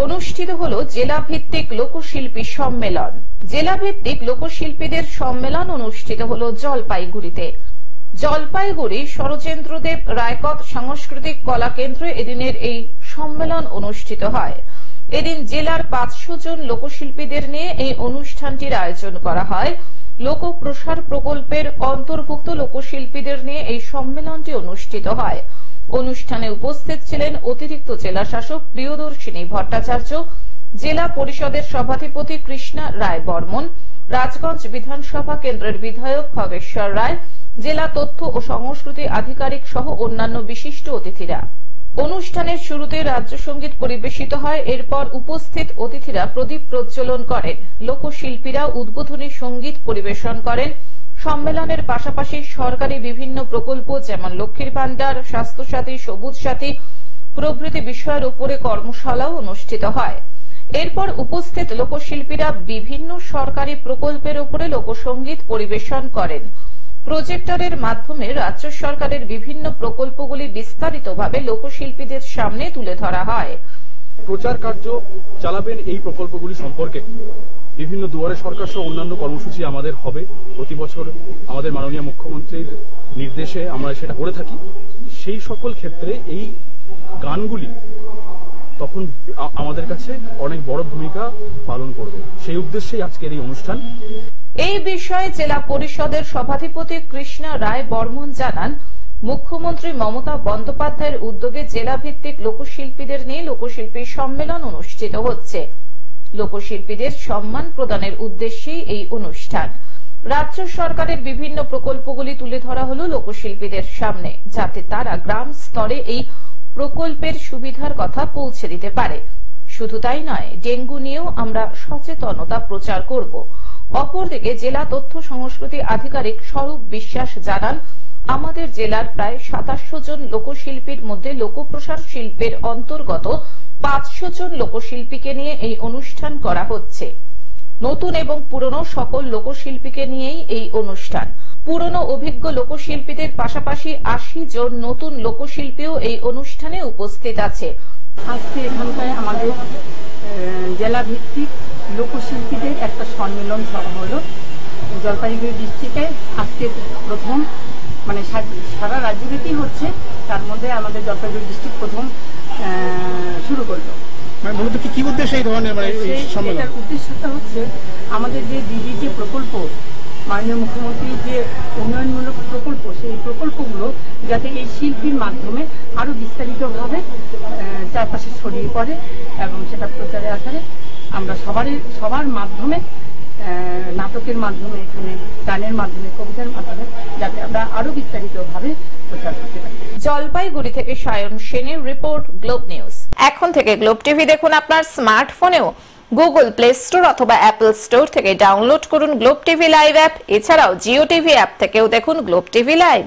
অনুষ্ঠিত হলো জেলা ভিত্তিক লোকশিল্পী সম্মেলন। জেলা ভিত্তিক লোকশিল্পীদের সম্মেলন অনুষ্ঠিত হলো জলপাইগুড়িতে। জলপাইগুড়ি শরচন্দ্রদেব রায়কত সাংস্কৃতিক কলা কেন্দ্রে এদিনের এই সম্মেলন অনুষ্ঠিত হয়। এদিন জেলার 500 জন লোকশিল্পীদের নিয়ে এই অনুষ্ঠানটির আয়োজন করা হয়। লোক প্রসার প্রকল্পের অন্তর্ভুক্ত লোকশিল্পীদের নিয়ে এই সম্মেলনটি অনুষ্ঠিত হয়। অনুষ্ঠানে উপস্থিত ছিলেন অতিরিক্ত জেলা শাসক প্রিয়দর্শিনী ভট্টাচার্য, জেলা পরিষদের সভাধিপতি কৃষ্ণা রায় বর্মন, রাজগঞ্জ বিধানসভা কেন্দ্রের বিধায়ক খগেশ্বর রায়, জেলা তথ্য ও সংস্কৃতি আধিকারিক সহ অন্যান্য বিশিষ্ট অতিথিরা। অনুষ্ঠানের শুরুতে রাজ্য সঙ্গীত পরিবেশিত হয়। এরপর উপস্থিত অতিথিরা প্রদীপ প্রজ্বলন করেন। লোকশিল্পীরা উদ্বোধনী সঙ্গীত পরিবেশন করেন। সম্মেলনের পাশাপাশি সরকারি বিভিন্ন প্রকল্প যেমন লক্ষ্মীর ভান্ডার, স্বাস্থ্যসাথী, সবুজ সাথী প্রভৃতি বিষয়ের উপরে কর্মশালাও অনুষ্ঠিত হয়। এরপর উপস্থিত লোকশিল্পীরা বিভিন্ন সরকারি প্রকল্পের উপরে লোকসঙ্গীত পরিবেশন করেন। প্রজেক্টরের মাধ্যমে রাজ্য সরকারের বিভিন্ন প্রকল্পগুলি বিস্তারিতভাবে লোকশিল্পীদের সামনে তুলে ধরা হয়। প্রচার কার্য চালাবেন এই প্রকল্পগুলি সম্পর্কে। বিভিন্ন দুয়ারে সরকার সহ অন্যান্য কর্মসূচি আমাদের হবে প্রতি বছর। আমাদের মাননীয় মুখ্যমন্ত্রীর নির্দেশে আমরা সেটা করে থাকি। সেই সকল ক্ষেত্রে এই গানগুলি তখন আমাদের কাছে অনেক বড় ভূমিকা পালন করবে। সেই উদ্দেশ্যেই আজকের এই অনুষ্ঠান। এই বিষয়ে জেলা পরিষদের সভাধিপতি কৃষ্ণা রায় বর্মন জানান, মুখ্যমন্ত্রী মমতা বন্দ্যোপাধ্যায়ের উদ্যোগে জেলা ভিত্তিক লোকশিল্পীদের নিয়ে লোকশিল্পী সম্মেলন অনুষ্ঠিত হচ্ছে। লোকশিল্পীদের সম্মান প্রদানের উদ্দেশ্যেই এই অনুষ্ঠান। রাজ্য সরকারের বিভিন্ন প্রকল্পগুলি তুলে ধরা হলো লোকশিল্পীদের সামনে, যাতে তারা গ্রাম স্তরে এই প্রকল্পের সুবিধার কথা পৌঁছে দিতে পারে। শুধু তাই নয়, ডেঙ্গু নিয়েও আমরা সচেতনতা প্রচার করব। অপরদিকে জেলা তথ্য সংস্কৃতি আধিকারিক স্বরূপ বিশ্বাস জানান, আমাদের জেলার প্রায় 2700 জন লোকশিল্পীর মধ্যে লোকপ্রসার শিল্পের অন্তর্গত 500 জন লোকশিল্পীকে নিয়ে এই অনুষ্ঠান করা হচ্ছে। নতুন এবং পুরনো সকল লোকশিল্পীকে নিয়েই এই অনুষ্ঠান। পুরনো অভিজ্ঞ লোকশিল্পীদের পাশাপাশি 80 জন নতুন লোকশিল্পীও এই অনুষ্ঠানে উপস্থিত আছে। আজকে এখানটায় আমাদের জেলা ভিত্তিক লোকশিল্পীদের একটা সম্মেলন সভা হলো জলপাইগুড়ি ডিস্ট্রিক্টে। আজকে প্রথম, মানে সারা রাজ্যব্যাপী হচ্ছে, তার মধ্যে আমাদের জলপাইগুড়ি ডিস্ট্রিক্ট প্রথম শুরু করলো। মূলত কি উদ্দেশ্যে এই ধরনের এটার উদ্দেশ্যটা হচ্ছে আমাদের যে দিদি যে প্রকল্প, মাননীয় মুখ্যমন্ত্রীর যে উন্নয়নমূলক প্রকল্প, সেই প্রকল্পগুলো যাতে এই শিল্পীর মাধ্যমে আরো বিস্তারিতভাবে চারপাশে ছড়িয়ে পড়ে এবং সেটা প্রচারে আকারে আমরা সবার মাধ্যমে, নাটকের মাধ্যমে, এখানে গানের মাধ্যমে, কবিতার মাধ্যমে যাতে আমরা আরো বিস্তারিতভাবে প্রচার করতে পারি। জলপাইগুড়ি থেকে সায়ন সেনের রিপোর্ট, গ্লোব নিউজ। এখন থেকে গ্লোব টিভি দেখুন আপনার স্মার্টফোনেও। গুগল প্লে স্টোর অথবা অ্যাপল স্টোর থেকে ডাউনলোড করুন গ্লোব টিভি লাইভ অ্যাপ। এছাড়াও জিও টিভি অ্যাপ থেকেও দেখুন গ্লোব টিভি লাইভ।